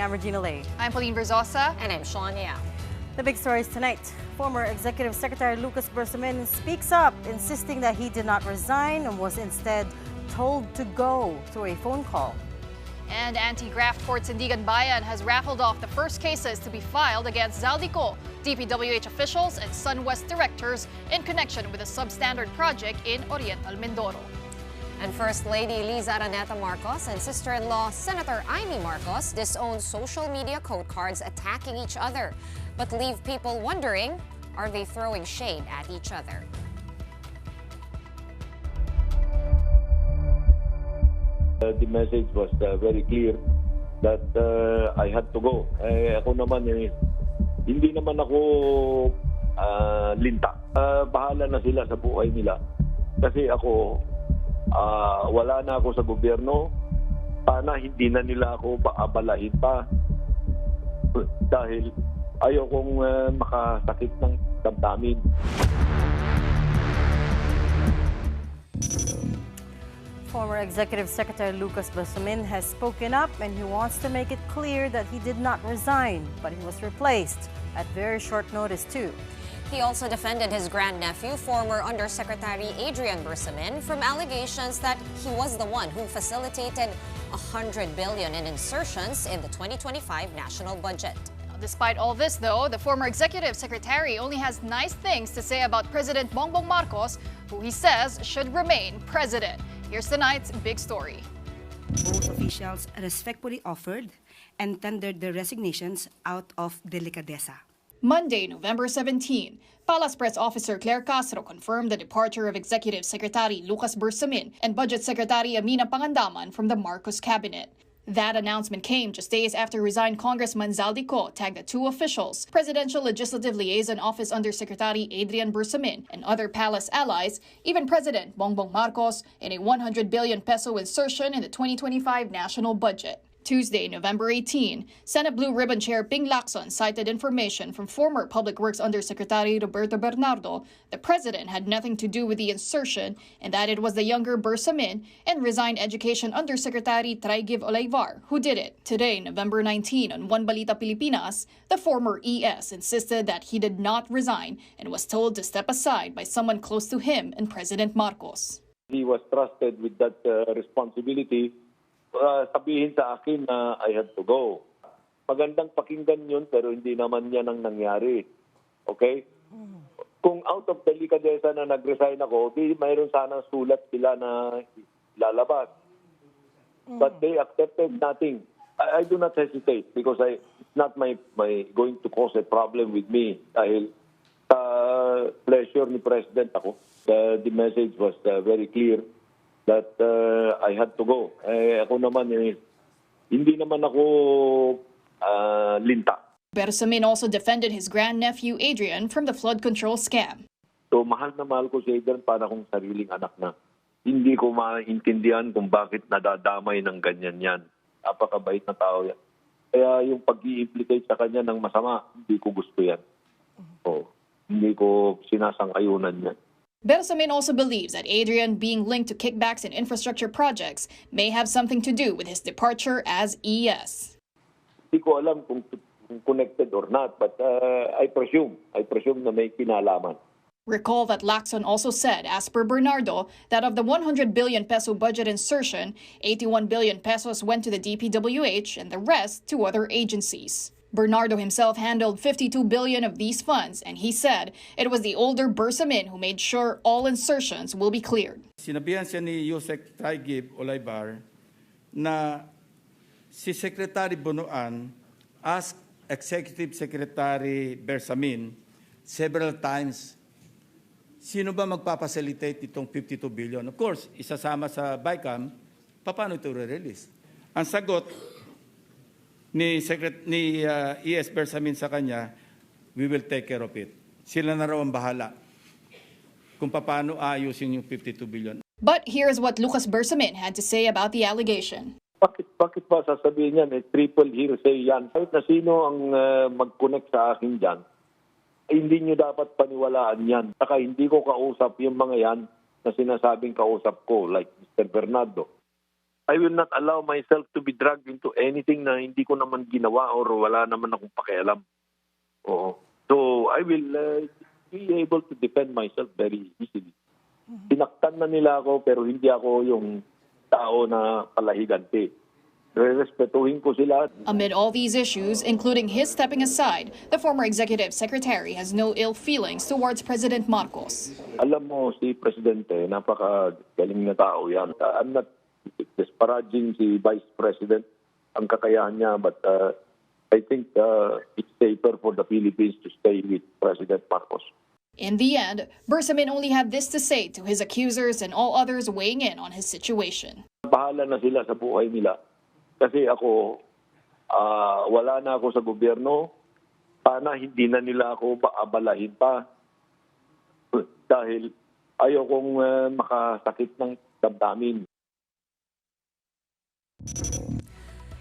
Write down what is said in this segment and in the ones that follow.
I'm Regina Lay. I'm Pauline Verzosa. And I'm Shawn Yao. The big stories tonight. Former Executive Secretary Lucas Bersamin speaks up, insisting that he did not resign and was instead told to go through a phone call. And anti-graft court Sandigan Bayan has raffled off the first cases to be filed against Zaldico, DPWH officials, and SunWest directors in connection with a substandard project in Oriental Mindoro. And First Lady Liza Araneta Marcos and sister-in-law Senator Amy Marcos disown social media code cards attacking each other, but leave people wondering, are they throwing shade at each other? The message was very clear that I had to go. Ako naman, hindi naman ako linta. Bahala na sila sa buhay nila. Kasi ako, wala na ako sa gobyerno. Sana hindi na nila ako paabalahin pa. Dahil ayaw kong makasakit ng damdamin. Former Executive Secretary Lucas Bersamin has spoken up and he wants to make it clear that he did not resign, but he was replaced at very short notice too. He also defended his grandnephew, former Undersecretary Adrian Bersamin, from allegations that he was the one who facilitated $100 billion in insertions in the 2025 national budget. Despite all this, though, the former executive secretary only has nice things to say about President Bongbong Marcos, who he says should remain president. Here's tonight's big story. Both officials respectfully offered and tendered their resignations out of delicadeza. Monday, November 17, Palace Press Officer Claire Castro confirmed the departure of Executive Secretary Lucas Bersamin and Budget Secretary Amina Pangandaman from the Marcos cabinet. That announcement came just days after resigned Congressman Zaldico tagged the two officials, Presidential Legislative Liaison Office Undersecretary Adrian Bersamin and other palace allies, even President Bongbong Marcos, in a 100 billion peso insertion in the 2025 national budget. Tuesday, November 18, Senate Blue Ribbon Chair Ping Lacson cited information from former Public Works Undersecretary Roberto Bernardo. The president had nothing to do with the insertion and that it was the younger Bersamin and resigned Education Undersecretary Traiguiv Olaivar who did it. Today, November 19, on One Balita Pilipinas, the former ES insisted that he did not resign and was told to step aside by someone close to him and President Marcos. He was trusted with that responsibility. Sabihin sa akin na I have to go. Magandang pakinggan yun pero hindi naman yan ang nangyari. Okay? Kung out of delicadeza na nag-resign ako, di mayroon sanang sulat sila na lalabas. But they accepted nothing. I do not hesitate because it's not my going to cause a problem with me dahil sa pleasure ni President ako. The message was very clear that I had to go. Ako naman, hindi naman ako linta. Bersamin also defended his grandnephew Adrian from the flood control scam. So mahal na mahal ko si Adrian para kong sariling anak na. Hindi ko maintindihan kung bakit nadadamay ng ganyan yan. Napakabait na tao yan. Kaya yung pag-i-implicate sa kanya ng masama, hindi ko gusto yan. So, hindi ko sinasang-ayunan yan. Bersamin also believes that Adrian being linked to kickbacks in infrastructure projects may have something to do with his departure as ES. Hindi ko alam kung connected or not, but I presume na may kinalaman. Recall that Lacson also said, as per Bernardo, that of the 100 billion peso budget insertion, 81 billion pesos went to the DPWH and the rest to other agencies. Bernardo himself handled 52 billion of these funds, and he said it was the older Bersamin who made sure all insertions will be cleared. Sinabihan siya ni Yusek Traiguiv Olaivar na si Secretary Bunuan asked Executive Secretary Bersamin several times, sino ba magpapacilitate itong 52 billion? Of course, isasama sa BICAM, paano ito re-release? Ang sagot ni ES Bersamin sa kanya, we will take care of it. Sila na raw ang bahala kung paano ayusin yung 52 billion. But here's what Lucas Bersamin had to say about the allegation. Bakit ba sasabihin yan? Triple hearsay yan. Kahit na sino ang mag-connect sa akin dyan, hindi nyo dapat paniwalaan yan. Saka hindi ko kausap yung mga yan na sinasabing kausap ko, like Mr. Bernardo. I will not allow myself to be dragged into anything na hindi ko naman ginawa or wala naman akong pakialam. Oo. So I will be able to defend myself very easily. Sinaktan na nila ako pero hindi ako yung tao na palahiganti. Respetuhin ko sila. Amid all these issues, including his stepping aside, the former executive secretary has no ill feelings towards President Marcos. Alam mo, si Presidente, napakagaling na tao yan. I'm not disparaging si Vice President, ang kakayahan niya, but I think it's safer for the Philippines to stay with President Marcos. In the end, Bersamin only had this to say to his accusers and all others weighing in on his situation. Bahala na sila sa buhay nila. Kasi ako, wala na ako sa gobyerno. Sana hindi na nila ako paabalahin pa. Dahil ayaw kong makasakit ng damdamin.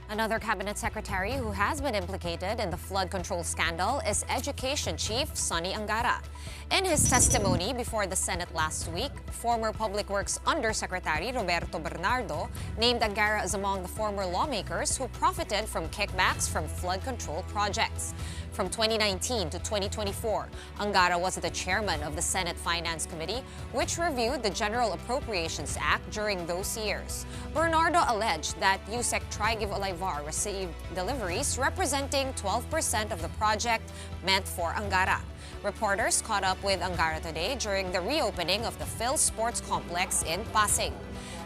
Another cabinet secretary who has been implicated in the flood control scandal is Education Chief Sonny Angara. In his testimony before the Senate last week, former Public Works Undersecretary Roberto Bernardo named Angara as among the former lawmakers who profited from kickbacks from flood control projects. From 2019 to 2024, Angara was the chairman of the Senate Finance Committee, which reviewed the General Appropriations Act during those years. Bernardo alleged that USEC Tri-Give Olivar received deliveries representing 12% of the project meant for Angara. Reporters caught up with Angara today during the reopening of the Phil Sports Complex in Pasig.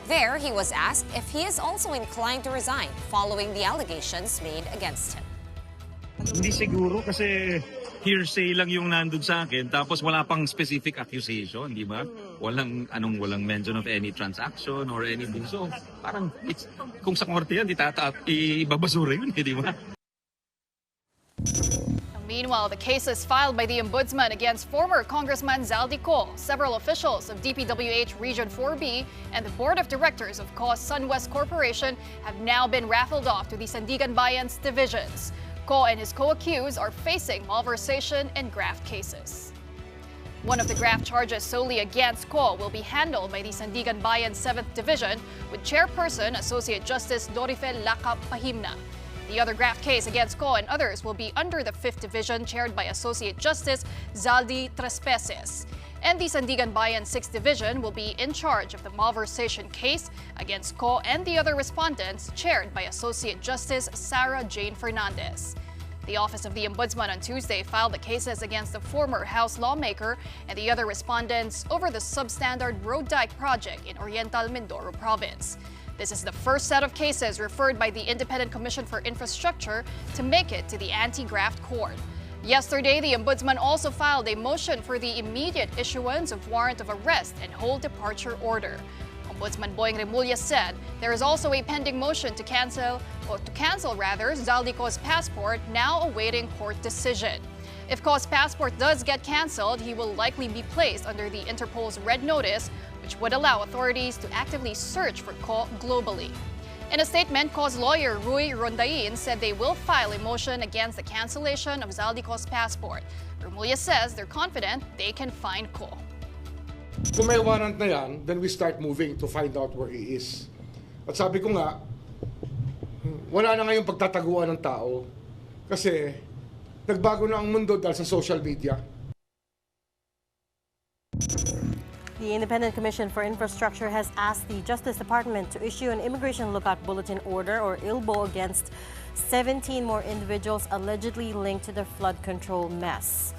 There, he was asked if he is also inclined to resign following the allegations made against him. Hindi siguro kasi hearsay lang yung nandun sa akin tapos wala pang specific accusation, di ba? Walang mention of any transaction or anything. So parang kung sa korte yan, ibabasura yun, di ba? Meanwhile, the cases filed by the Ombudsman against former Congressman Zaldi Co, several officials of DPWH Region 4B, and the Board of Directors of CO's SunWest Corporation have now been raffled off to the Sandigan Bayan's divisions. Co and his co-accused are facing malversation and graft cases. One of the graft charges solely against Co will be handled by the Sandigan Bayan 7th Division with Chairperson Associate Justice Dorifel Lacap Pahimna. The other graft case against Co and others will be under the 5th Division chaired by Associate Justice Zaldi Trespeses. And the Sandigan Bayan 6th Division will be in charge of the malversation case against Co and the other respondents chaired by Associate Justice Sarah Jane Fernandez. The Office of the Ombudsman on Tuesday filed the cases against the former House lawmaker and the other respondents over the substandard road dike project in Oriental Mindoro Province. This is the first set of cases referred by the Independent Commission for Infrastructure to make it to the anti-graft court. Yesterday, the Ombudsman also filed a motion for the immediate issuance of warrant of arrest and whole departure order. Ombudsman Boying Remulla said there is also a pending motion to cancel Zaldi Co's passport, now awaiting court decision. If Co's passport does get canceled, he will likely be placed under the Interpol's red notice, which would allow authorities to actively search for Co globally. In a statement, Co's lawyer Rui Rondain said they will file a motion against the cancellation of Zaldi Co's passport. Remulla says they're confident they can find Co. Kung may warrant na yan, then we start moving to find out where he is. At sabi ko nga, wala na ngayong pagtataguan ng tao kasi nagbago na ang mundo dahil sa social media. The Independent Commission for Infrastructure has asked the Justice Department to issue an Immigration Lookout Bulletin Order, or ILBO, against 17 more individuals allegedly linked to the flood control mess.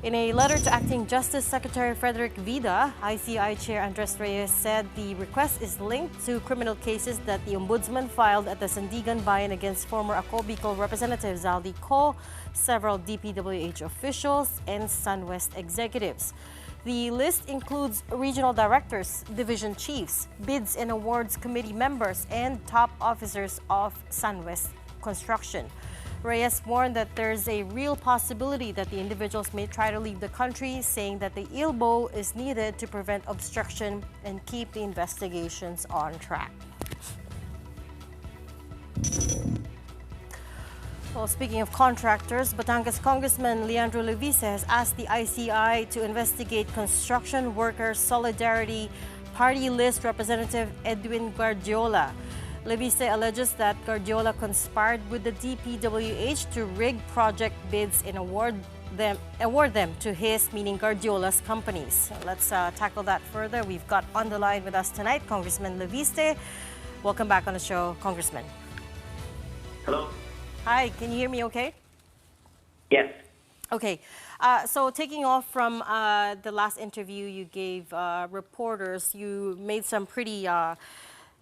In a letter to Acting Justice Secretary Frederick Vida, ICI Chair Andres Reyes said the request is linked to criminal cases that the Ombudsman filed at the Sandigan Bayan against former Ako Bicol Representative Zaldi Co, several DPWH officials, and SunWest executives. The list includes regional directors, division chiefs, bids and awards committee members, and top officers of SunWest Construction. Reyes warned that there's a real possibility that the individuals may try to leave the country, saying that the ILBO is needed to prevent obstruction and keep the investigations on track. Well, speaking of contractors, Batangas Congressman Leandro Levise has asked the ICI to investigate Construction Workers Solidarity Party List Representative Edwin Guardiola. Leviste alleges that Guardiola conspired with the DPWH to rig project bids and award them to his, meaning Guardiola's, companies. Let's tackle that further. We've got on the line with us tonight Congressman Leviste. Welcome back on the show, Congressman. Hello. Hi, can you hear me okay? Yes. Okay, so taking off from the last interview you gave reporters, you made some pretty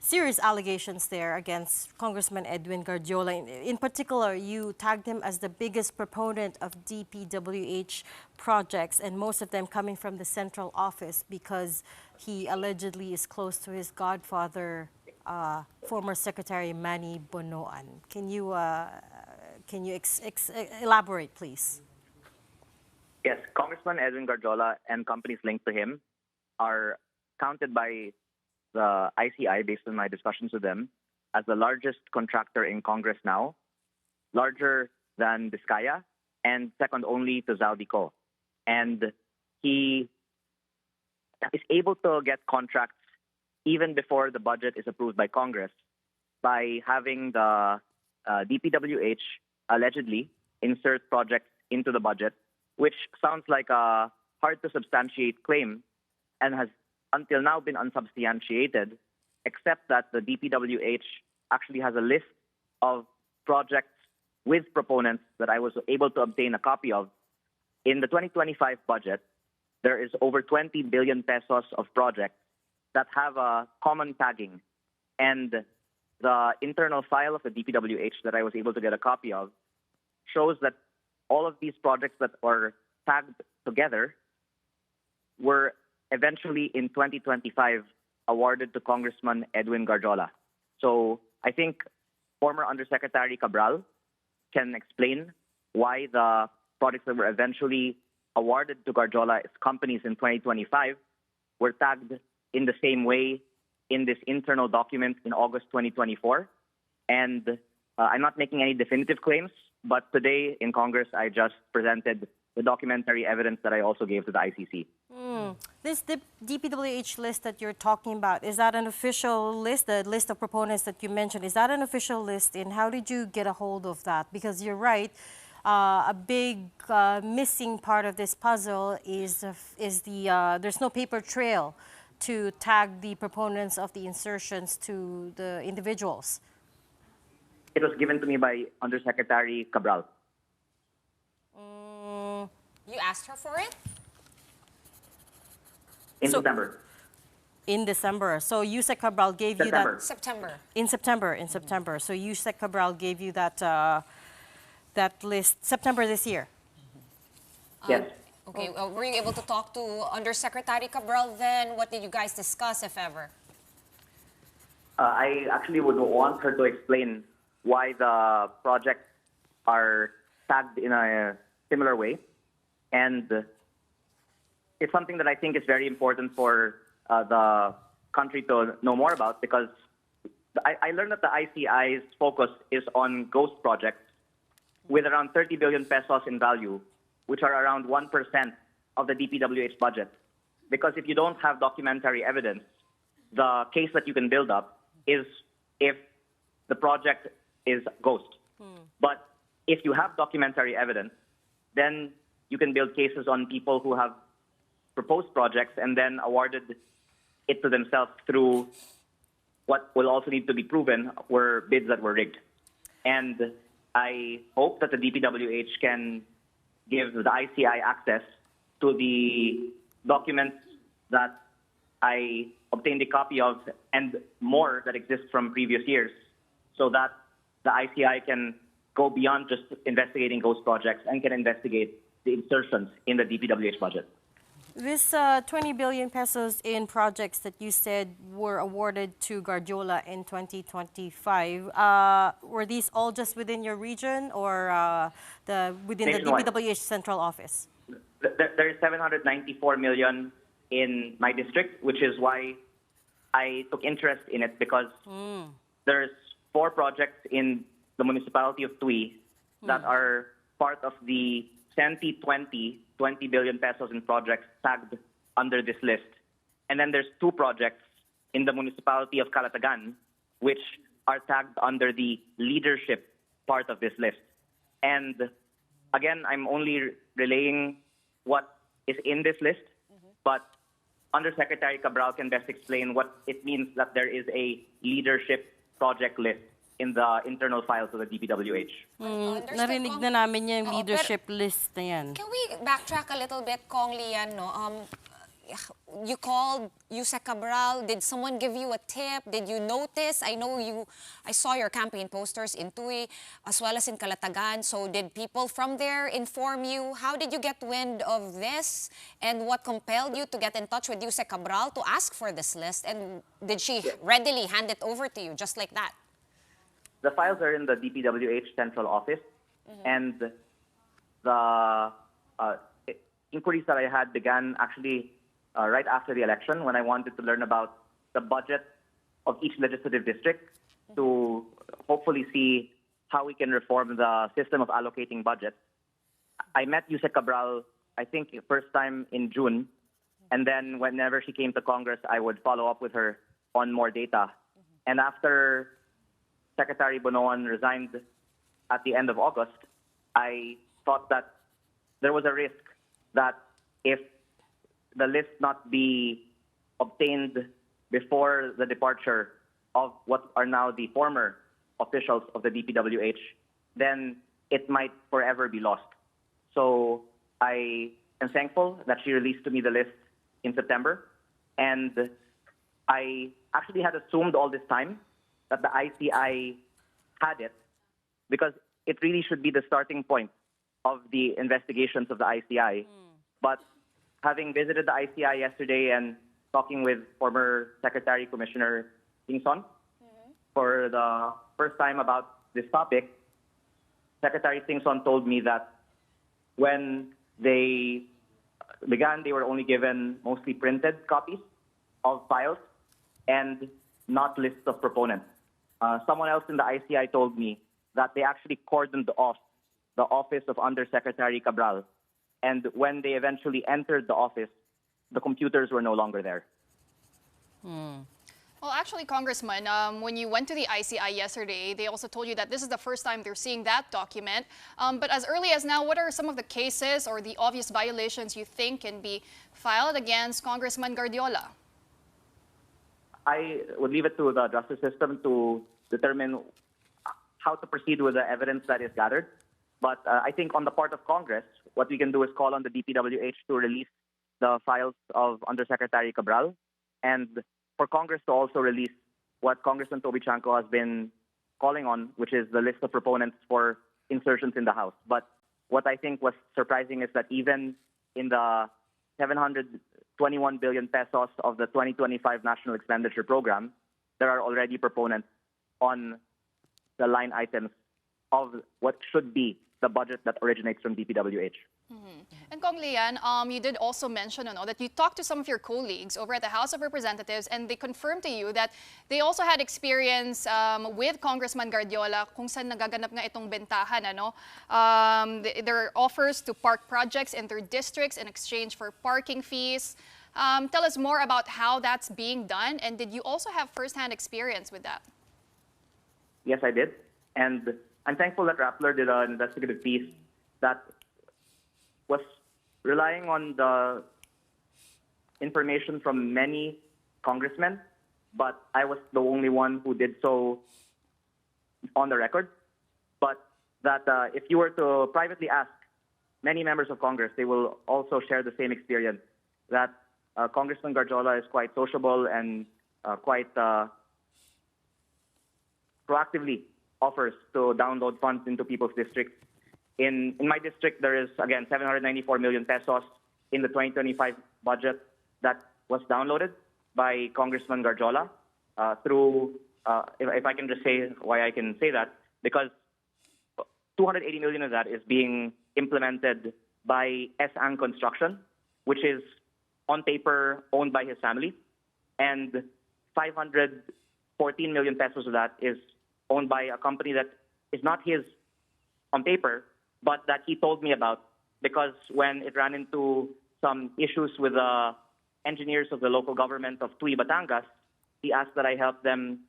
serious allegations there against Congressman Edwin Guardiola. In particular, you tagged him as the biggest proponent of DPWH projects, and most of them coming from the central office because he allegedly is close to his godfather, former Secretary Manny Bonoan. Can you elaborate, please? Yes, Congressman Edwin Guardiola and companies linked to him are counted by the ICI, based on my discussions with them, as the largest contractor in Congress now, larger than Vizcaya, and second only to Zaldico. And he is able to get contracts even before the budget is approved by Congress by having the DPWH allegedly insert projects into the budget, which sounds like a hard-to-substantiate claim and has until now been unsubstantiated, except that the DPWH actually has a list of projects with proponents that I was able to obtain a copy of. In the 2025 budget, there is over 20 billion pesos of projects that have a common tagging. And the internal file of the DPWH that I was able to get a copy of shows that all of these projects that were tagged together were eventually in 2025 awarded to Congressman Edwin Guardiola. So I think former Undersecretary Cabral can explain why the projects that were eventually awarded to Guardiola's companies in 2025 were tagged in the same way in this internal document in August 2024. And I'm not making any definitive claims, but today in Congress, I just presented the documentary evidence that I also gave to the ICC. This DPWH list that you're talking about, is that an official list, the list of proponents that you mentioned, is that an official list, and how did you get a hold of that? Because you're right, a big missing part of this puzzle is the there's no paper trail to tag the proponents of the insertions to the individuals. It was given to me by Undersecretary Cabral. You asked her for it? In December. In December. So Yusek Cabral gave you that... September. In September. So Yusek Cabral gave you that that list September this year. Yes. Okay, were you able to talk to Undersecretary Cabral then? What did you guys discuss, if ever? I actually would want her to explain why the projects are tagged in a similar way. And it's something that I think is very important for the country to know more about, because I learned that the ICI's focus is on ghost projects with around 30 billion pesos in value, which are around 1% of the DPWH budget. Because if you don't have documentary evidence, the case that you can build up is if the project is ghost. But if you have documentary evidence, then you can build cases on people who have proposed projects and then awarded it to themselves through what will also need to be proven were bids that were rigged. And I hope that the DPWH can give the ICI access to the documents that I obtained a copy of and more that exist from previous years, so that the ICI can go beyond just investigating ghost projects and can investigate the insertions in the DPWH budget. This 20 billion pesos in projects that you said were awarded to Guardiola in 2025, were these all just within your region or within Nationwide. the DPWH central office? There is 794 million in my district, which is why I took interest in it, because there's 4 projects in the municipality of Tui that are part of the CENTI 20 billion pesos in projects tagged under this list. And then there's 2 projects in the municipality of Calatagan, which are tagged under the leadership part of this list. And again, I'm only relaying what is in this list, but Undersecretary Cabral can best explain what it means that there is a leadership project list in the internal files of the DPWH. Narinig na namin yung leadership list na yan. Can we backtrack a little bit, Kong Lian? No? You called Yusek Cabral. Did someone give you a tip? Did you notice? I saw your campaign posters in Tuy as well as in Calatagan. So did people from there inform you? How did you get wind of this? And what compelled you to get in touch with Yusek Cabral to ask for this list? And did she readily hand it over to you just like that? The files are in the DPWH central office, and the inquiries that I had began actually right after the election, when I wanted to learn about the budget of each legislative district to hopefully see how we can reform the system of allocating budgets. I met Yusek Cabral, I think, first time in June, and then whenever she came to Congress, I would follow up with her on more data. And after Secretary Bonoan resigned at the end of August, I thought that there was a risk that if the list not be obtained before the departure of what are now the former officials of the DPWH, then it might forever be lost. So I am thankful that she released to me the list in September, and I actually had assumed all this time that the ICI had it, because it really should be the starting point of the investigations of the ICI. But having visited the ICI yesterday and talking with former Secretary Commissioner Tingson for the first time about this topic, Secretary Tingson told me that when they began, they were only given mostly printed copies of files and not lists of proponents. Someone else in the ICI told me that they actually cordoned off the office of Undersecretary Cabral. And when they eventually entered the office, the computers were no longer there. Well, actually, Congressman, when you went to the ICI yesterday, they also told you that this is the first time they're seeing that document. But as early as now, what are some of the cases or the obvious violations you think can be filed against Congressman Guardiola? I would leave it to the justice system to determine how to proceed with the evidence that is gathered. But I think on the part of Congress, what we can do is call on the DPWH to release the files of Undersecretary Cabral, and for Congress to also release what Congressman Toby Chanco has been calling on, which is the list of proponents for insertions in the House. But what I think was surprising is that even in the 721 billion pesos of the 2025 National Expenditure Program, there are already proponents on the line items of what should be the budget that originates from DPWH. And Kong Lian, you did also mention that you talked to some of your colleagues over at the House of Representatives, and they confirmed to you that they also had experience with Congressman Guardiola kung saan nagaganap nga itong bentahan. There are offers to park projects in their districts in exchange for parking fees. Tell us more about how that's being done, and did you also have first-hand experience with that? Yes, I did. And I'm thankful that Rappler did an investigative piece that was relying on the information from many congressmen, but I was the only one who did so on the record. But that if you were to privately ask many members of Congress, they will also share the same experience, that Congressman Guardiola is quite sociable and quite proactively offers to download funds into people's districts. In my district, there is, again, 794 million pesos in the 2025 budget that was downloaded by Congressman Guardiola through, if I can just say why I can say that, because 280 million of that is being implemented by S.Ang Construction, which is on paper owned by his family, and 514 million pesos of that is owned by a company that is not his on paper, but that he told me about, because when it ran into some issues with the engineers of the local government of Tuy, Batangas, he asked that I help them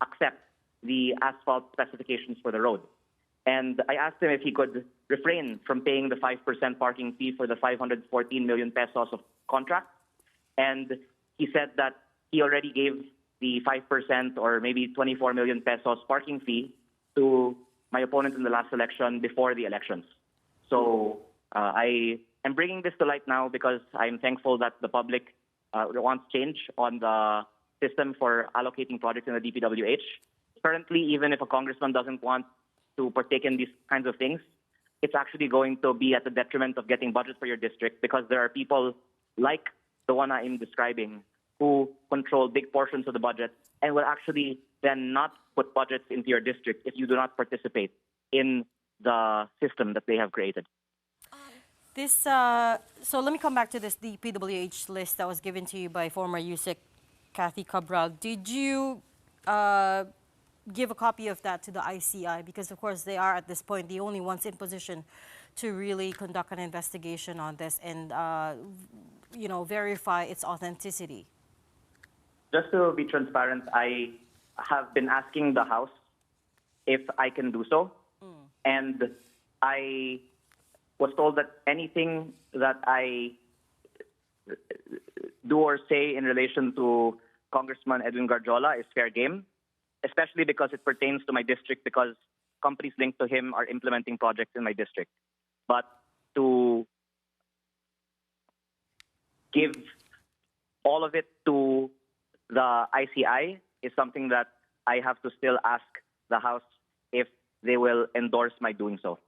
accept the asphalt specifications for the road. And I asked him if he could refrain from paying the 5% parking fee for the 514 million pesos of contract. And he said that he already gave the 5% or maybe 24 million pesos parking fee to my opponent in the last election before the elections. So I am bringing this to light now because I'm thankful that the public wants change on the system for allocating projects in the DPWH. Currently, even if a congressman doesn't want to partake in these kinds of things, it's actually going to be at the detriment of getting budget for your district because there are people like the one I'm describing who control big portions of the budget and will actually then not put budgets into your district if you do not participate in the system that they have created. So let me come back to this DPWH list that was given to you by former USEC Kathy Cabral. Did you give a copy of that to the ICI? Because, of course, they are at this point the only ones in position to really conduct an investigation on this and, verify its authenticity. Just to be transparent, I have been asking the House if I can do so. And I was told that anything that I do or say in relation to Congressman Edwin Garjola is fair game, especially because it pertains to my district because companies linked to him are implementing projects in my district. But to give all of it to the ICI is something that I have to still ask the House if they will endorse my doing so.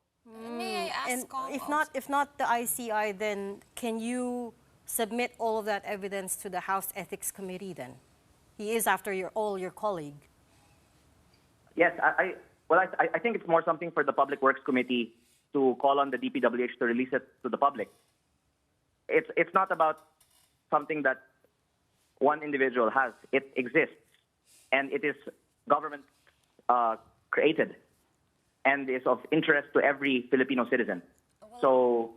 May I ask, And Kong, if not the ICI, then can you submit all of that evidence to the House Ethics Committee then? He is after all your colleague. Yes, I think it's more something for the Public Works Committee to call on the DPWH to release it to the public. It's not about something that one individual has. It exists, and it is government created, and is of interest to every Filipino citizen. So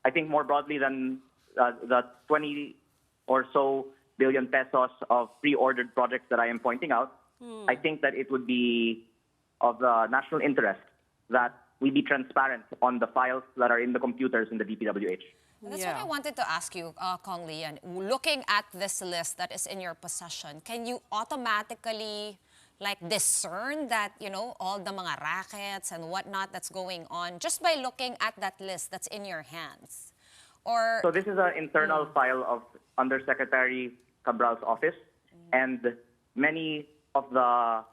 I think more broadly than the 20 or so billion pesos of pre-ordered projects that I am pointing out, I think that it would be of the national interest that we be transparent on the files that are in the computers in the DPWH. That's what I wanted to ask you, Kong Lian. Looking at this list that is in your possession, can you automatically discern that, all the mga rackets and whatnot that's going on just by looking at that list that's in your hands? Or So this is an internal file of Undersecretary Cabral's office, and many of the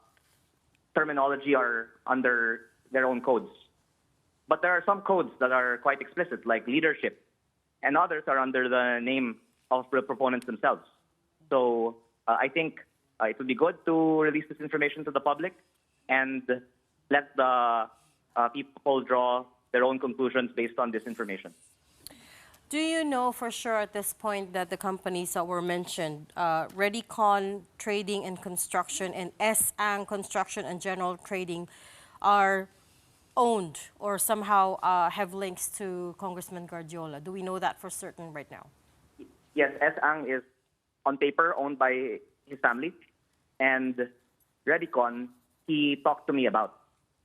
terminology are under their own codes. But there are some codes that are quite explicit, like leadership, and others are under the name of the proponents themselves. So I think it would be good to release this information to the public and let the people draw their own conclusions based on this information. Do you know for sure at this point that the companies that were mentioned, Redicon Trading and Construction and S-Ang Construction and General Trading, are owned or somehow have links to Congressman Garjola? Do we know that for certain right now? Yes, S-Ang is on paper owned by his family, and Redicon he talked to me about.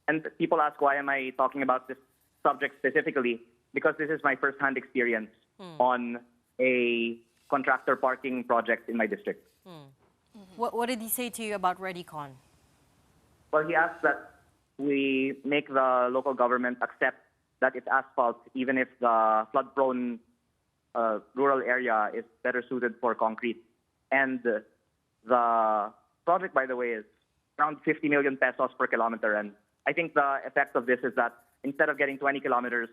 And people ask why am I talking about this subject specifically, because this is my first-hand experience on a contractor parking project in my district. What did he say to you about Redicon? Well, he asked that we make the local government accept that it's asphalt, even if the flood-prone rural area is better suited for concrete. And the project, by the way, is around 50 million pesos per kilometer. And I think the effect of this is that instead of getting 20 kilometers,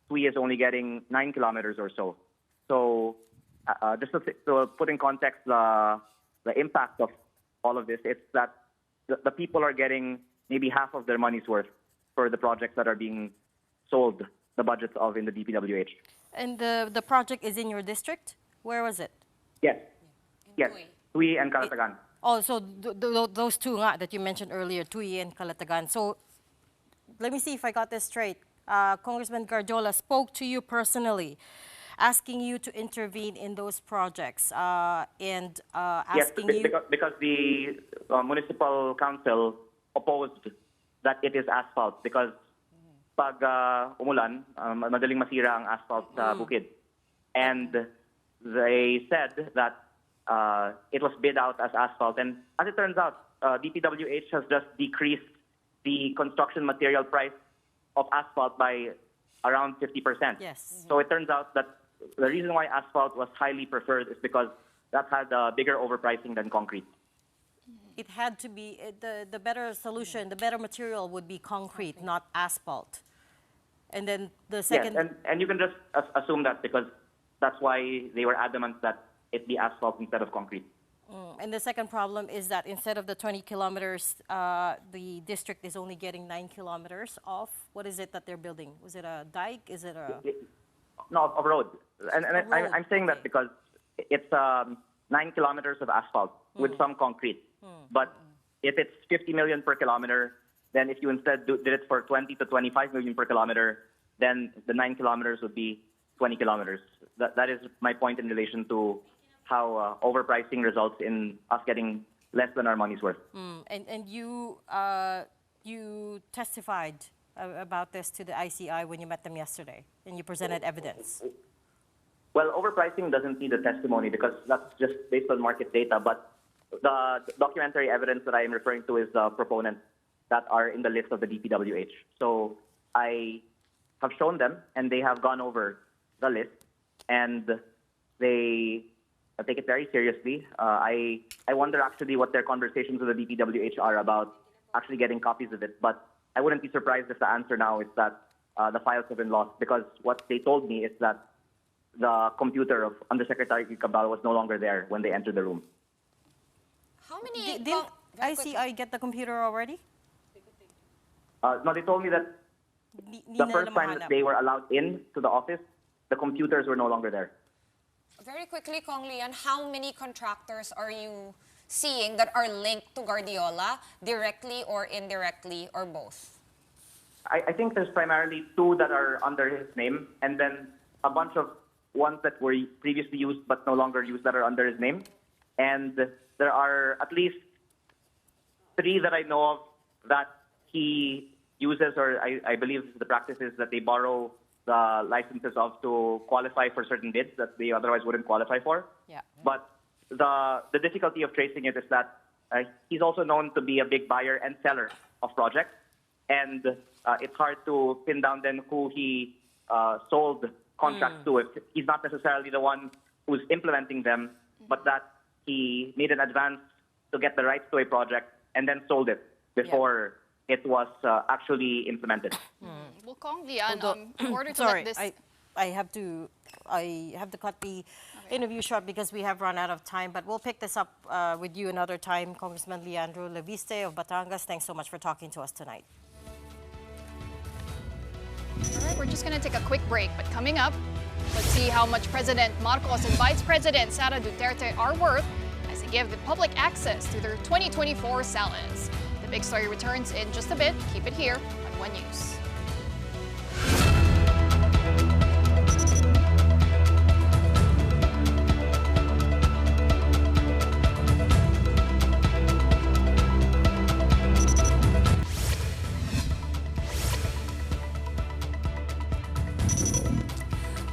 TUI is only getting 9 kilometers or so. So just to put in context the impact of all of this, it's that the people are getting maybe half of their money's worth for the projects that are being sold the budgets of in the DPWH. And the project is in your district? Where was it? Yes. Yes. TUI and Calatagan. So those two that you mentioned earlier, TUI and Calatagan. So let me see if I got this straight. Congressman Garjola spoke to you personally, asking you to intervene in those projects and asking yes, because the municipal council opposed that it is asphalt because pag umulan, madaling masira ang asphalt sa bukid. And they said that it was bid out as asphalt. And as it turns out, DPWH has just decreased the construction material price of asphalt by around 50%. Yes. So it turns out that the reason why asphalt was highly preferred is because that had a bigger overpricing than concrete. It had to be, the better solution, the better material would be concrete, not asphalt. And then the second... Yes, and you can just assume that because that's why they were adamant that it be asphalt instead of concrete. And the second problem is that instead of the 20 kilometers, the district is only getting 9 kilometers off. What is it that they're building? Was it a dike? Is it a... No, of road. And I'm saying that because it's 9 kilometers of asphalt with some concrete. But if it's 50 million per kilometer, then if you instead did it for 20 to 25 million per kilometer, then the 9 kilometers would be 20 kilometers. That is my point in relation to how overpricing results in us getting less than our money's worth. And you testified about this to the ICI when you met them yesterday, and you presented evidence. Well, overpricing doesn't need a testimony because that's just based on market data. But the documentary evidence that I am referring to is the proponents that are in the list of the DPWH. So I have shown them, and they have gone over the list, and they take it very seriously. I wonder actually what their conversations with the DPWH are about actually getting copies of it. But I wouldn't be surprised if the answer now is that the files have been lost, because what they told me is that the computer of Undersecretary Cabal was no longer there when they entered the room. How many... Did ICI get the computer already? No, they told me that the first time that they were allowed in to the office, the computers were no longer there. Very quickly, Kong Lian, how many contractors are you seeing that are linked to Guardiola, directly or indirectly, or both? I think there's primarily 2 that are under his name, and then a bunch of ones that were previously used but no longer used that are under his name. And there are at least 3 that I know of that he uses, or I believe the practice is that they borrow the licenses of to qualify for certain bids that they otherwise wouldn't qualify for. Yeah. But the difficulty of tracing it is that he's also known to be a big buyer and seller of projects, and it's hard to pin down then who he sold contracts to. If he's not necessarily the one who's implementing them, but that he made an advance to get the rights to a project and then sold it before it was actually implemented. Well, Kong Lian, in order to Sorry, let this... I have to cut the interview short because we have run out of time, but we'll pick this up with you another time. Congressman Leandro Leviste of Batangas, thanks so much for talking to us tonight. All right, we're just going to take a quick break, but coming up, let's see how much President Marcos and Vice President Sara Duterte are worth as they give the public access to their 2024 salads. The big story returns in just a bit. Keep it here on One News.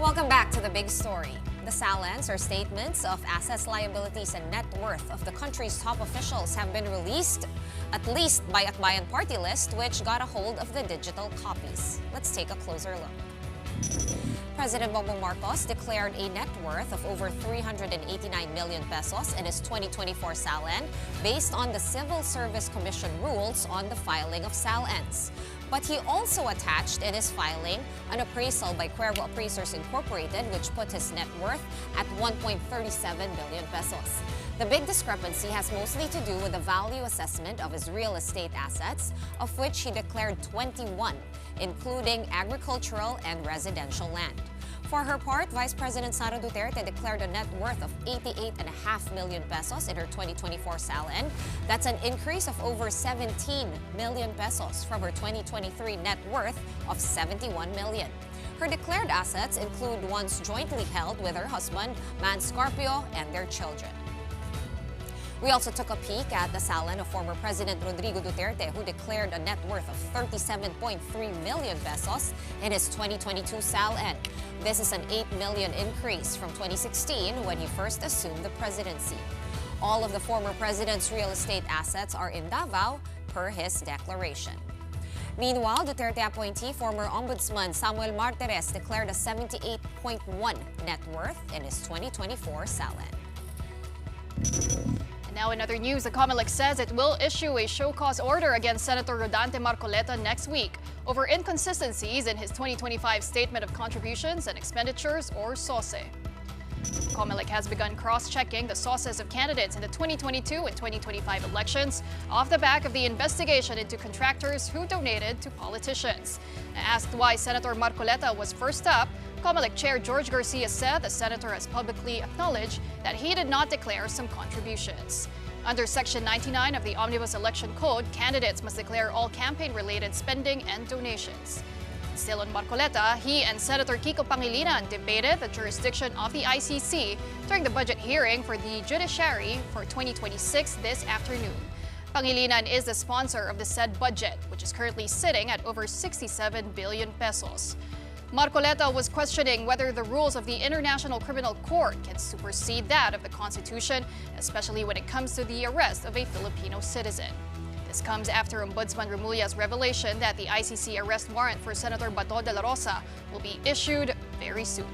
Welcome back to the big story. The salans, or statements of assets, liabilities, and net worth of the country's top officials, have been released, at least by Akbayan Party List, which got a hold of the digital copies. Let's take a closer look. President Bongbong Marcos declared a net worth of over 389 million pesos in his 2024 salan based on the Civil Service Commission rules on the filing of salans. But he also attached in his filing an appraisal by Cuervo Appraisers Incorporated, which put his net worth at 1.37 billion pesos. The big discrepancy has mostly to do with the value assessment of his real estate assets, of which he declared 21, including agricultural and residential land. For her part, Vice President Sara Duterte declared a net worth of 88.5 million pesos in her 2024 salan. That's an increase of over 17 million pesos from her 2023 net worth of 71 million. Her declared assets include ones jointly held with her husband, Man Scorpio, and their children. We also took a peek at the salin of former President Rodrigo Duterte, who declared a net worth of 37.3 million pesos in his 2022 salin. This is an 8 million increase from 2016 when he first assumed the presidency. All of the former president's real estate assets are in Davao, per his declaration. Meanwhile, Duterte appointee former Ombudsman Samuel Martires declared a 78.1 net worth in his 2024 salin. And now in other news, the COMELEC says it will issue a show cause order against Senator Rodante Marcoleta next week over inconsistencies in his 2025 Statement of Contributions and Expenditures, or SOSE. COMELEC has begun cross-checking the sources of candidates in the 2022 and 2025 elections off the back of the investigation into contractors who donated to politicians. Asked why Senator Marcoleta was first up, COMELEC Chair George Garcia said the senator has publicly acknowledged that he did not declare some contributions. Under Section 99 of the Omnibus Election Code, candidates must declare all campaign-related spending and donations. Still on Marcoleta, he and Senator Kiko Pangilinan debated the jurisdiction of the ICC during the budget hearing for the judiciary for 2026 this afternoon. Pangilinan is the sponsor of the said budget, which is currently sitting at over 67 billion pesos. Marcoleta was questioning whether the rules of the International Criminal Court can supersede that of the Constitution, especially when it comes to the arrest of a Filipino citizen. This comes after Ombudsman Remulla's revelation that the ICC arrest warrant for Senator Bato de la Rosa will be issued very soon.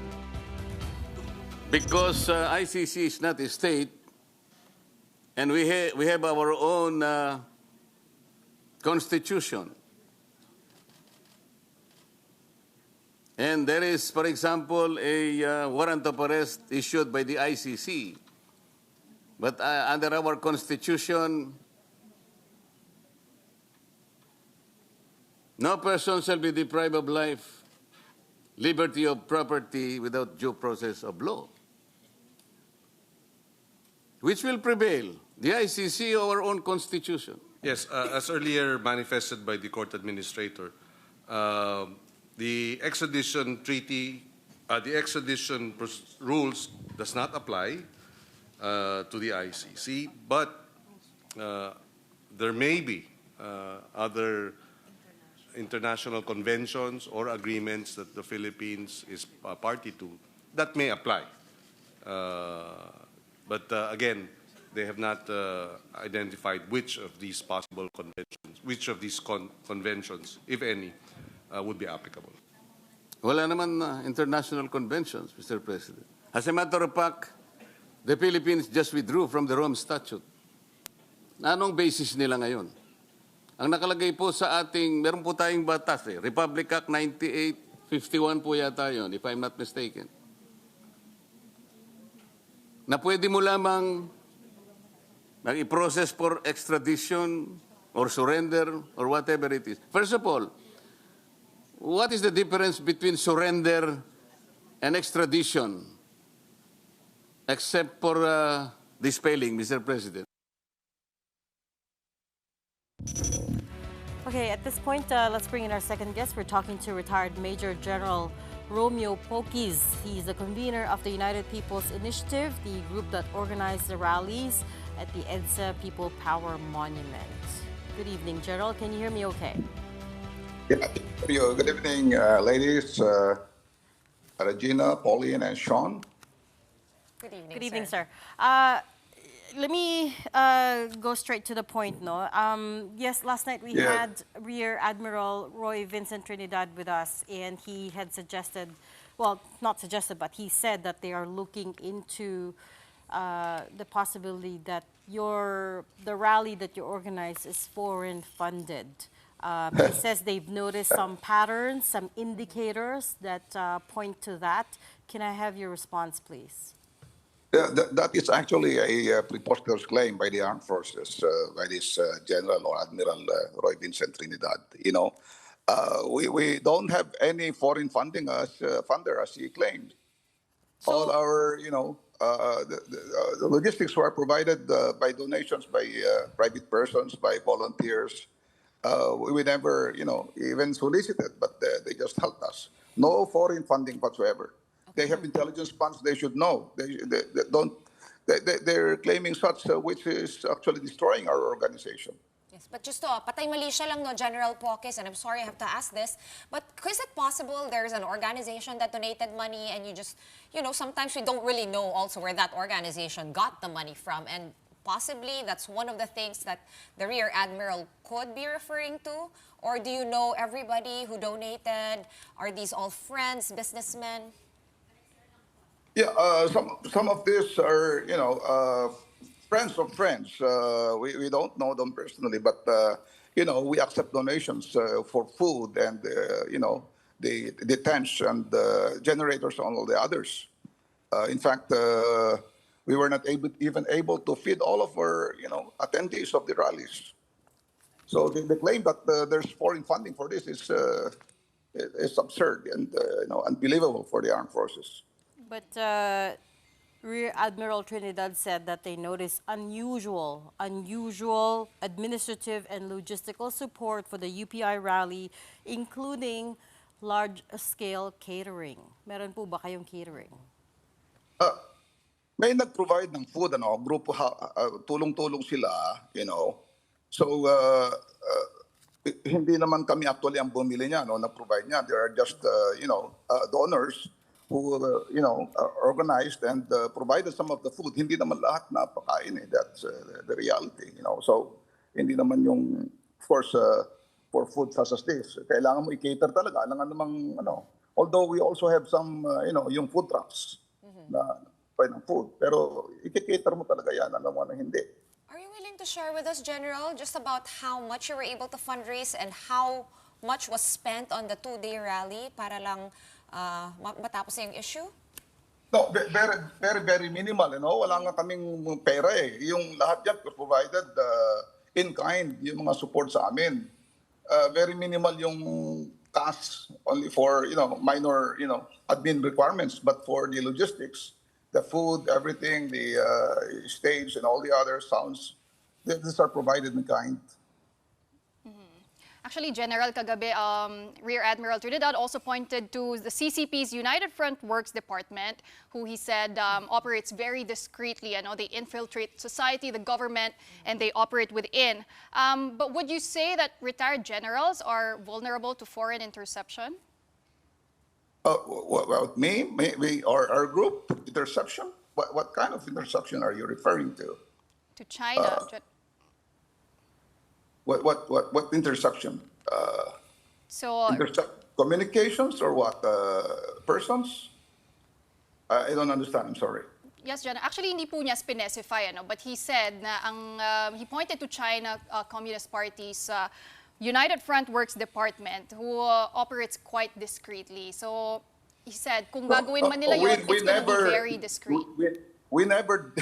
Because ICC is not a state, and we have our own constitution. And there is, for example, a warrant of arrest issued by the ICC. But under our constitution, no person shall be deprived of life, liberty of property without due process of law. Which will prevail, the ICC or our own constitution? Yes, as earlier manifested by the court administrator, the extradition treaty, the extradition rules does not apply to the ICC, but there may be other international conventions or agreements that the Philippines is a party to that may apply. But again, they have not identified which of these possible conventions, which of these conventions, if any, would be applicable. Wala naman international conventions, Mr. President. As a matter of fact, the Philippines just withdrew from the Rome Statute. Anong basis nila ngayon? Ang nakalagay po sa ating, meron po tayong batas Republic Act 9851 po yata yun, if I'm not mistaken. Na pwede mo lamang mag-i-process for extradition or surrender or whatever it is. First of all, what is the difference between surrender and extradition? Except for the spelling, Mr. President. Okay, at this point, let's bring in our second guest. We're talking to retired Major General Romeo Poquis. He's the convener of the United People's Initiative, the group that organized the rallies at the EDSA People Power Monument. Good evening, General. Can you hear me okay? Yeah, good evening, ladies, Regina, Pauline, and Shawn. Good evening, Good evening, sir. Let me go straight to the point, no? Yes, last night we had Rear Admiral Roy Vincent Trinidad with us, and he had suggested, well, not suggested, but he said that they are looking into the possibility that the rally that you organize is foreign funded. He says they've noticed some patterns, some indicators that point to that. Can I have your response, please? Yeah, that is actually a preposterous claim by the armed forces, by this General or Admiral Roy Vincent Trinidad. You know, we don't have any foreign funding funder, as he claimed. So, all our, the logistics were provided by donations by private persons, by volunteers. We never, even solicited, but they just helped us. No foreign funding whatsoever. They have intelligence funds. They should know. They don't they're claiming such, which is actually destroying our organization. Yes, but just to, patay mali siya lang, no, General Poques, and I'm sorry I have to ask this, but is it possible there's an organization that donated money and you just, sometimes we don't really know also where that organization got the money from, and possibly that's one of the things that the Rear Admiral could be referring to? Or do you know everybody who donated? Are these all friends, businessmen? Yeah, some of these are, friends of friends. We don't know them personally, but, we accept donations for food and, the tents and generators and all the others. In fact, we were not even able to feed all of our, attendees of the rallies. So the claim that there's foreign funding for this is absurd and, unbelievable for the armed forces. But Rear Admiral Trinidad said that they noticed unusual administrative and logistical support for the UPI rally, including large-scale catering. Meron po ba kayong catering? May nag-provide ng food, grupo, tulong-tulong sila, So, hindi naman kami actually ang bumili niya, na-provide niya. There are just, donors who, organized and provided some of the food. Hindi naman lahat na pakain. That's the reality, So, hindi naman yung, of course, for food such as this. Kailangan mo i-cater talaga. Alangan namang, although we also have some, yung food trucks na pwede ng food. Pero i-cater mo talaga yan. Alam mo na hindi. Are you willing to share with us, General, just about how much you were able to fundraise and how much was spent on the two-day rally para lang matapos yung issue? No, very, very, very minimal. Wala nga kaming pera eh. Yung lahat yan provided in kind, yung mga support sa amin. Very minimal yung cash, only for, minor, admin requirements, but for the logistics, the food, everything, the stage and all the other sounds, these are provided in kind. Actually, General, kagabi, Rear Admiral Trinidad also pointed to the CCP's United Front Works Department, who he said operates very discreetly. They infiltrate society, the government, and they operate within. But would you say that retired generals are vulnerable to foreign interception? Me, our group, interception? What kind of interception are you referring to? To China. What interception? Communications or what? Persons? I don't understand. I'm sorry. Yes, Jan. Actually, hindi po niya specify, but he said na he pointed to China Communist Party's United Front Works Department, who operates quite discreetly. So he said, kung gagawin man nila yun, it's going to be very discreet. We never,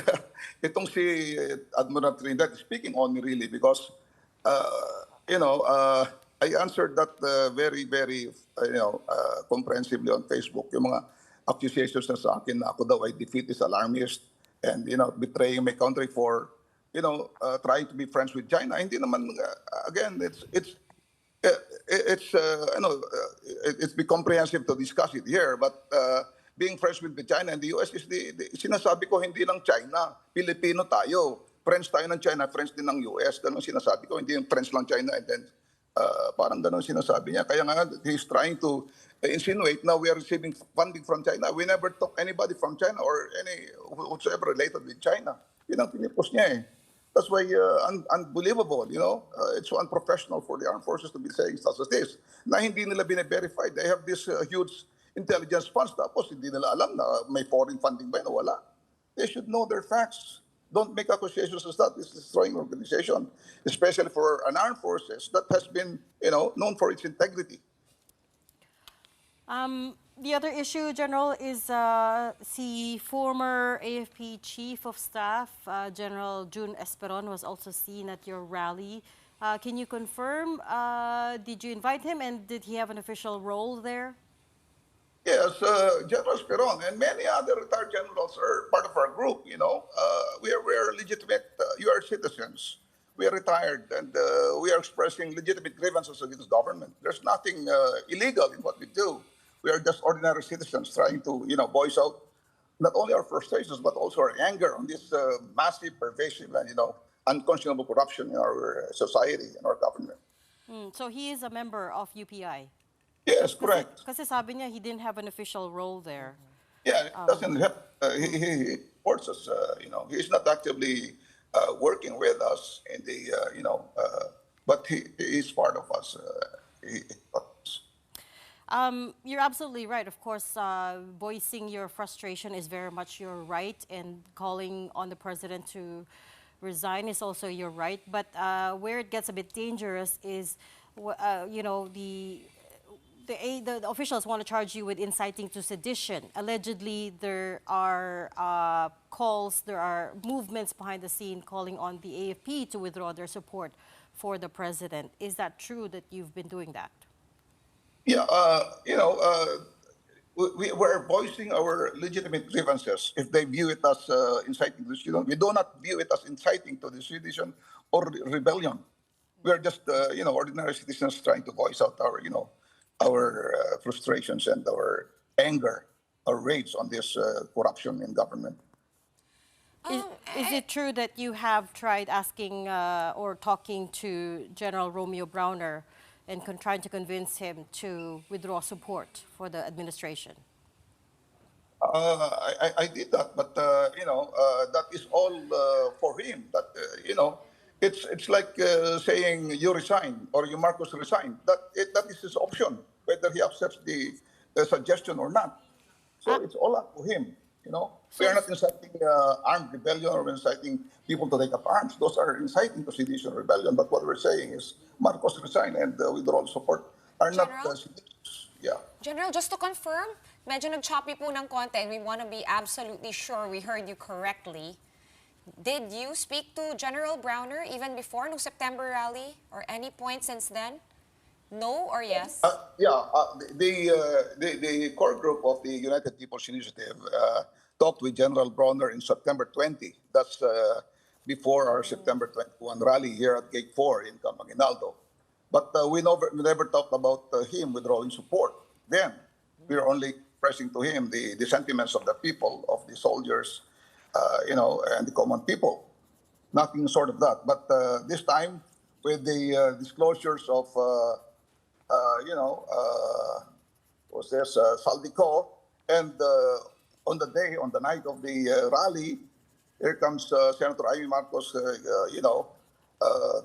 itong si Admiral Trinidad speaking on me really because I answered that very, very, comprehensively on Facebook. Yung mga accusations na sa akin na ako daw ay defeatist, alarmist, and, betraying my country for, trying to be friends with China. Hindi naman, again, it's be comprehensive to discuss it here, but being friends with China and the US is sinasabi ko hindi lang China, Pilipino tayo. Friends tayo ng China, friends din ng US. Ganun sinasabi ko, hindi yung friends lang China and then parang ganun sinasabi niya. Kaya nga, he's trying to insinuate now we are receiving funding from China. We never took anybody from China or any whatsoever related with China. Yun ang pinipos niya eh. That's why unbelievable, it's so unprofessional for the armed forces to be saying stuff as this. Na hindi nila bine-verify. They have this huge intelligence funds tapos hindi nila alam na may foreign funding ba yun o wala. They should know their facts. Don't make accusations as that. This is destroying organization, especially for an armed forces that has been, known for its integrity. The other issue, General, is the former AFP Chief of Staff, General June Esperon, was also seen at your rally. Can you confirm, did you invite him and did he have an official role there? Yes, General Esperon and many other retired generals are part of our group, We are legitimate U.S. citizens. We are retired and we are expressing legitimate grievances against government. There's nothing illegal in what we do. We are just ordinary citizens trying to, voice out not only our frustrations, but also our anger on this massive, pervasive, and unconscionable corruption in our society and our government. So he is a member of UPI. Yes, correct. Kasi sabi niya he didn't have an official role there. Yeah, it doesn't have. He supports us. He's not actively working with us in the. But he is part of us. You're absolutely right. Of course, voicing your frustration is very much your right, and calling on the president to resign is also your right. But where it gets a bit dangerous is, the officials want to charge you with inciting to sedition. Allegedly, there are there are movements behind the scene calling on the AFP to withdraw their support for the president. Is that true that you've been doing that? Yeah, we're voicing our legitimate grievances. If they view it as inciting to sedition, we do not view it as inciting to the sedition or rebellion. We're just, ordinary citizens trying to voice out our frustrations and our anger, our rage on this corruption in government. Is it true that you have tried asking or talking to General Romeo Browner and trying to convince him to withdraw support for the administration? I did that, but that is all for him. That it's like saying you resign or you Marcos resign. That is his option, whether he accepts the suggestion or not. So it's all up to him. We are not inciting armed rebellion or inciting people to take up arms. Those are inciting to sedition rebellion. But what we're saying is Marcos resign and withdraw support are not seditious. Yeah. General, just to confirm, medyo nag-choppy po ng konti and we want to be absolutely sure we heard you correctly. Did you speak to General Browner even before no September rally or any point since then? No or yes? The core group of the United People's Initiative talked with General Browner in September 20. That's before our September 21 rally here at Gate 4 in Camp-Aguinaldo. But we never talked about him withdrawing support. Then we were only pressing to him the sentiments of the people, of the soldiers, and the common people. Nothing short of that. But this time, with the disclosures of, Saldico, and on the night of the rally, here comes Senator Amy Marcos,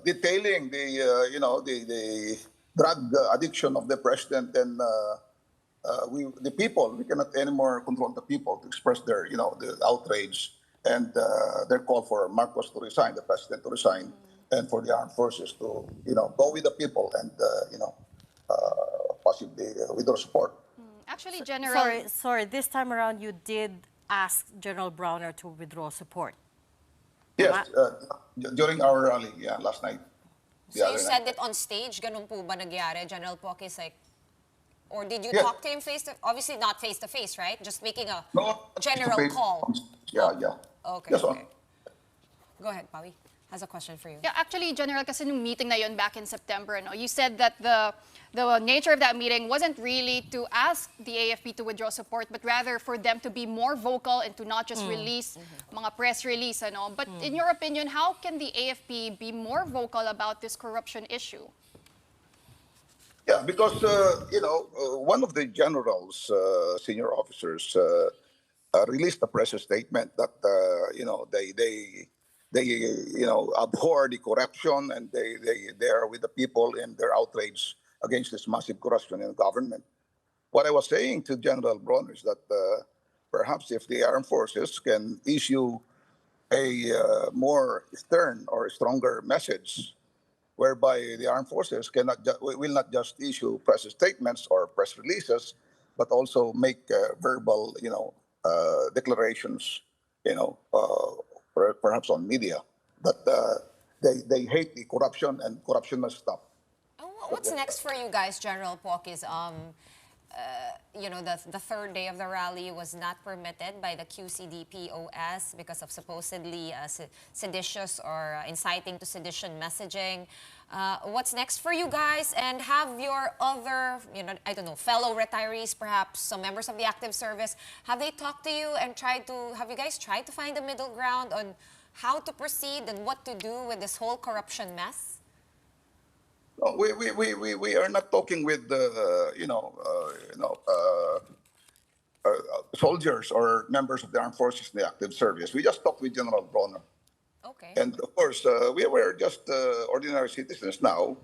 detailing the drug addiction of the president, and the people. We cannot anymore control the people to express their, the outrage and their call for Marcos to resign, the president to resign, and for the armed forces to, go with the people and, possibly withdraw support. Actually, General... Sorry, this time around you did ask General Browner to withdraw support. Yes, during our rally, last night. So you said it on stage, ganun po ba nagyari? General Poc is like, or did you talk to him obviously not face-to-face, right? Just making a general call. Yeah. Okay, Yes, okay. Go ahead, Pawi has a question for you. Yeah, actually, General, kasi nung meeting na yun back in September, you said that the nature of that meeting wasn't really to ask the AFP to withdraw support, but rather for them to be more vocal and to not just release mga press release. But in your opinion, how can the AFP be more vocal about this corruption issue? Yeah, because, one of the generals, senior officers, released a press statement that, they abhor the corruption, and they are with the people in their outrage against this massive corruption in the government. What I was saying to General Browner is that perhaps if the armed forces can issue a more stern or stronger message, whereby the armed forces will not just issue press statements or press releases, but also make verbal, declarations, perhaps on media, that they hate the corruption and corruption must stop. What's next for you guys, General Poc, is the third day of the rally was not permitted by the QCDPOS because of supposedly seditious or inciting to sedition messaging. What's next for you guys? And have your other, fellow retirees, perhaps some members of the active service, have they talked to you and have you guys tried to find a middle ground on how to proceed and what to do with this whole corruption mess? No, we are not talking with soldiers or members of the armed forces in the active service. We just talked with General Bronner. Okay. And of course, we were just ordinary citizens now,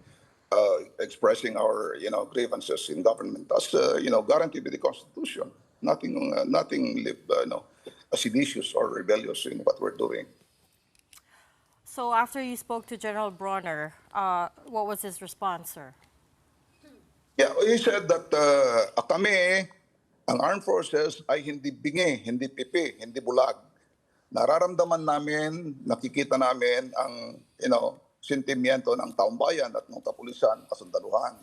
expressing our grievances in government as guaranteed by the Constitution. Nothing seditious or rebellious in what we're doing. So after you spoke to General Bronner, what was his response, sir? Yeah, he said that kami, ang armed forces ay hindi bingi, hindi pipi, hindi bulag. Nararamdaman namin, nakikita namin ang sentimiento ng taong bayan at ng kapulisan, kasundaluhan.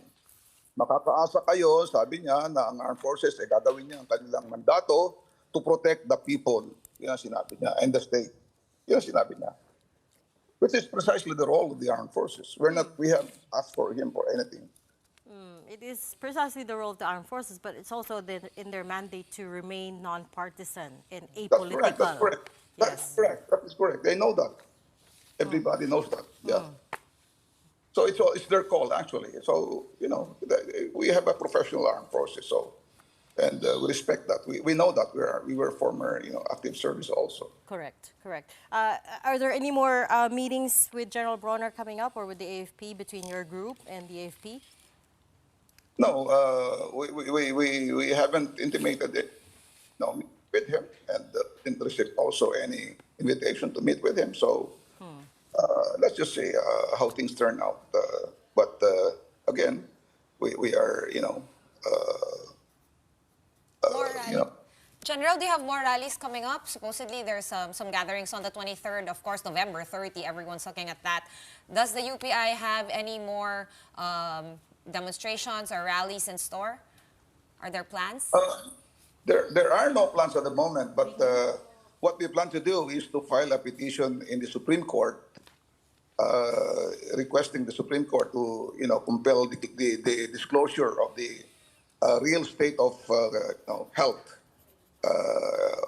Makakaasa kayo, sabi niya, na ang armed forces ay gagawin niya ang kanilang mandato to protect the people. Yan ang sinabi niya, and the state. Yan ang sinabi niya. Which is precisely the role of the armed forces. We have asked for him for anything. It is precisely the role of the armed forces, but it's also in their mandate to remain non-partisan and apolitical. That's correct. That's correct. That is correct. They know that. Everybody knows that. Yeah. So it's their call, actually. So, we have a professional armed forces, and we respect that. We know that we were former, active service also. Correct. Are there any more meetings with General Bronner coming up or with the AFP between your group and the AFP? No, we haven't intimated it. No, with him, and didn't receive also any invitation to meet with him. So let's just see how things turn out. But again, we are, General, do you have more rallies coming up? Supposedly there's some gatherings on the 23rd, of course, November 30. Everyone's looking at that. Does the UPI have any more demonstrations or rallies in store? Are there plans? There are no plans at the moment, but what we plan to do is to file a petition in the Supreme Court, requesting the Supreme Court to compel the disclosure of the real state of health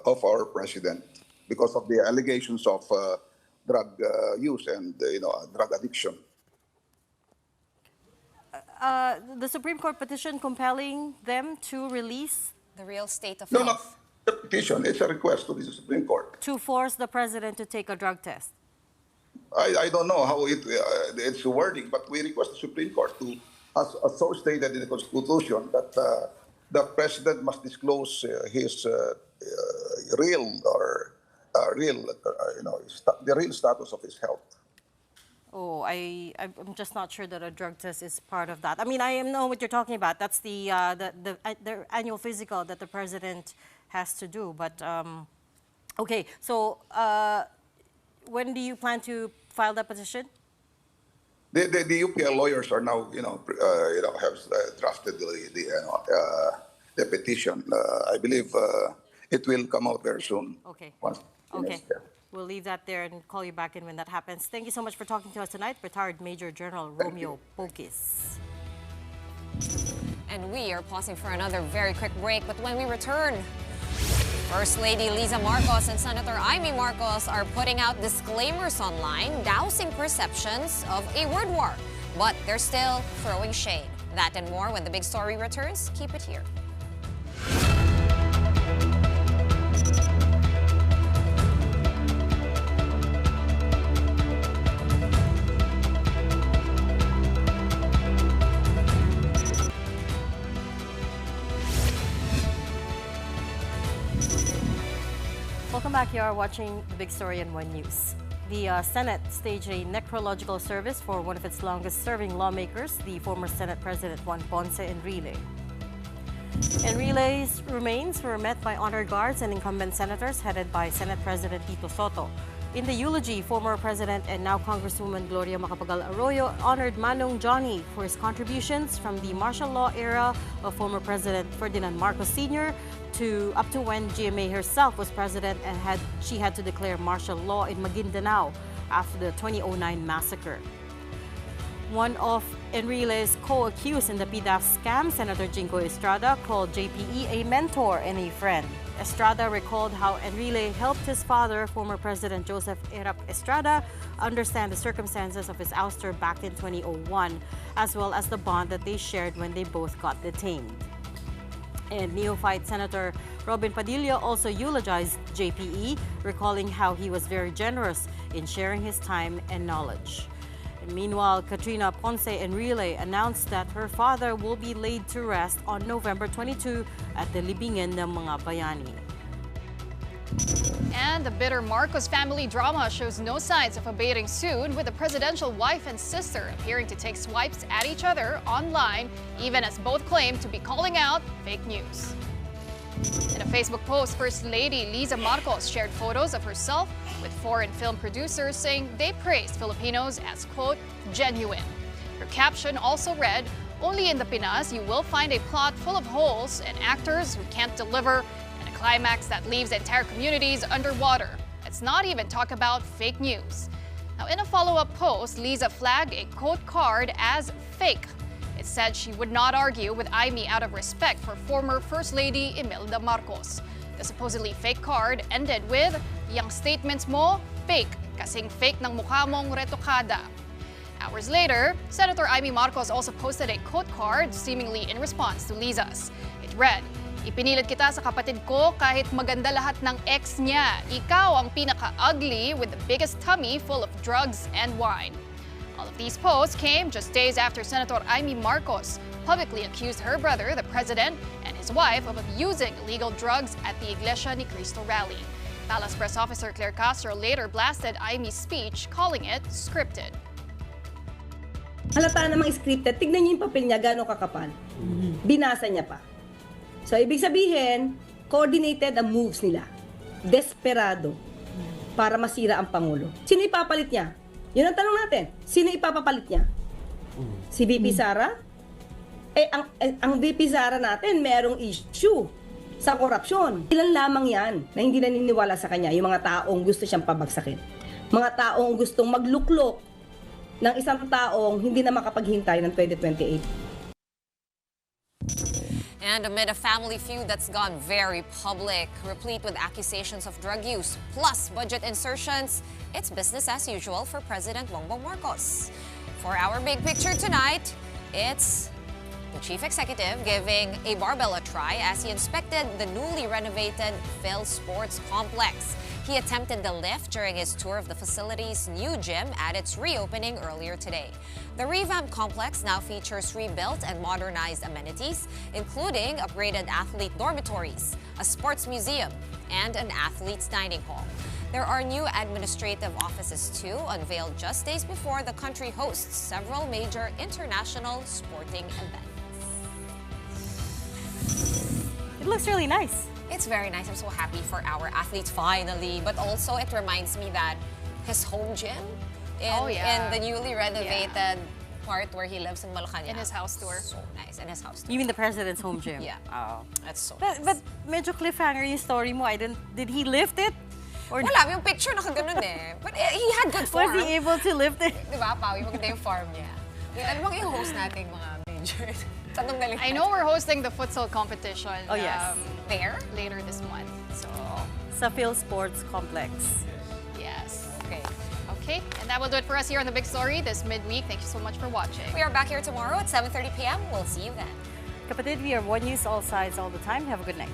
of our president because of the allegations of drug use and drug addiction. The Supreme Court petition compelling them to release the real state of health? No, not a petition. It's a request to the Supreme Court. To force the president to take a drug test? I don't know how it's wording, but we request the Supreme Court to, as so stated in the Constitution, that the president must disclose his real status of his health. Oh, I'm just not sure that a drug test is part of that. I mean, I know what you're talking about. That's the annual physical that the president has to do. But okay, so when do you plan to file that petition? The UPL lawyers are now have drafted the petition. I believe it will come out very soon. Okay. Okay. We'll leave that there and call you back in when that happens. Thank you so much for talking to us tonight, retired Major General Romeo Pokis. And we are pausing for another very quick break, but when we return, First Lady Liza Marcos and Senator Amy Marcos are putting out disclaimers online, dousing perceptions of a word war. But they're still throwing shade. That and more when the big story returns. Keep it here. Welcome back. You are watching The Big Story on One News. The Senate staged a necrological service for one of its longest-serving lawmakers, the former Senate President Juan Ponce Enrile. Enrile's remains were met by honor guards and incumbent senators headed by Senate President Tito Soto. In the eulogy, former President and now Congresswoman Gloria Macapagal Arroyo honored Manong Johnny for his contributions from the martial law era of former President Ferdinand Marcos Sr. Up to when GMA herself was president and she had to declare martial law in Maguindanao after the 2009 massacre. One of Enrile's co-accused in the PDAF scam, Senator Jingo Estrada, called JPE a mentor and a friend. Estrada recalled how Enrile helped his father, former President Joseph Erap Estrada, understand the circumstances of his ouster back in 2001, as well as the bond that they shared when they both got detained. And neophyte Senator Robin Padilla also eulogized JPE, recalling how he was very generous in sharing his time and knowledge. And meanwhile, Katrina Ponce Enrile announced that her father will be laid to rest on November 22 at the Libingan ng mga Bayani. And the bitter Marcos family drama shows no signs of abating soon, with the presidential wife and sister appearing to take swipes at each other online, even as both claim to be calling out fake news. In a Facebook post, First Lady Liza Marcos shared photos of herself with foreign film producers, saying they praised Filipinos as, quote, genuine. Her caption also read, "Only in the Pinas you will find a plot full of holes and actors who can't deliver, and a climax that leaves entire communities underwater. Let's not even talk about fake news." Now, in a follow-up post, Liza flagged a quote card as fake. It said she would not argue with Aimee out of respect for former First Lady Imelda Marcos. The supposedly fake card ended with, "Yang statements mo, fake, kasing fake ng mukha mong retokada." Hours later, Senator Aimee Marcos also posted a quote card seemingly in response to Liza's. It read, "Ipinilit kita sa kapatid ko kahit maganda lahat ng ex niya. Ikaw ang pinaka-ugly with the biggest tummy full of drugs and wine." All of these posts came just days after Senator Aimee Marcos publicly accused her brother, the president, and his wife of abusing illegal drugs at the Iglesia ni Cristo rally. Palace Press Officer Claire Castro later blasted Aimee's speech, calling it scripted. Halata namang scripted. Tignan niyo yung papel niya, gano'ng kakapal. Binasa niya pa. So, ibig sabihin, coordinated ang moves nila. Desperado para masira ang Pangulo. Sino ipapalit niya? Yun ang tanong natin. Sino ipapapalit niya? Si VP Sara? Ang VP Sara natin, merong issue sa korupsyon. Ilan lamang yan na hindi naniniwala sa kanya, yung mga taong gusto siyang pabagsakin. Mga taong gustong magluklok ng isang taong hindi na makapaghintay ng 2028. And amid a family feud that's gone very public, replete with accusations of drug use, plus budget insertions, it's business as usual for President Bongbong Marcos. For our big picture tonight, it's the chief executive giving a barbell a try as he inspected the newly renovated Phil Sports Complex. He attempted the lift during his tour of the facility's new gym at its reopening earlier today. The revamped complex now features rebuilt and modernized amenities, including upgraded athlete dormitories, a sports museum, and an athlete's dining hall. There are new administrative offices too, unveiled just days before the country hosts several major international sporting events. It looks really nice. It's very nice. I'm so happy for our athletes finally. But also, it reminds me that his home gym in the newly renovated part where he lives in Malacanang. In his house tour. So nice. In his house tour. You mean the president's home gym? Yeah. Oh. That's so nice. But medyo cliffhanger yung story mo. Did he lift it? Or wala, yung picture nakaganon eh. But he had good form. Was he able to lift it? Diba, Pao? Yung maganda yung form niya. Wait, ano bang i-host natin mga major? I know we're hosting the futsal competition. Oh, yes. There? Later this month. So, sa Phil Sports Complex. Yes. Okay. And that will do it for us here on The Big Story this midweek. Thank you so much for watching. We are back here tomorrow at 7:30 p.m. We'll see you then. Kapatid, we are One News, all sides, all the time. Have a good night.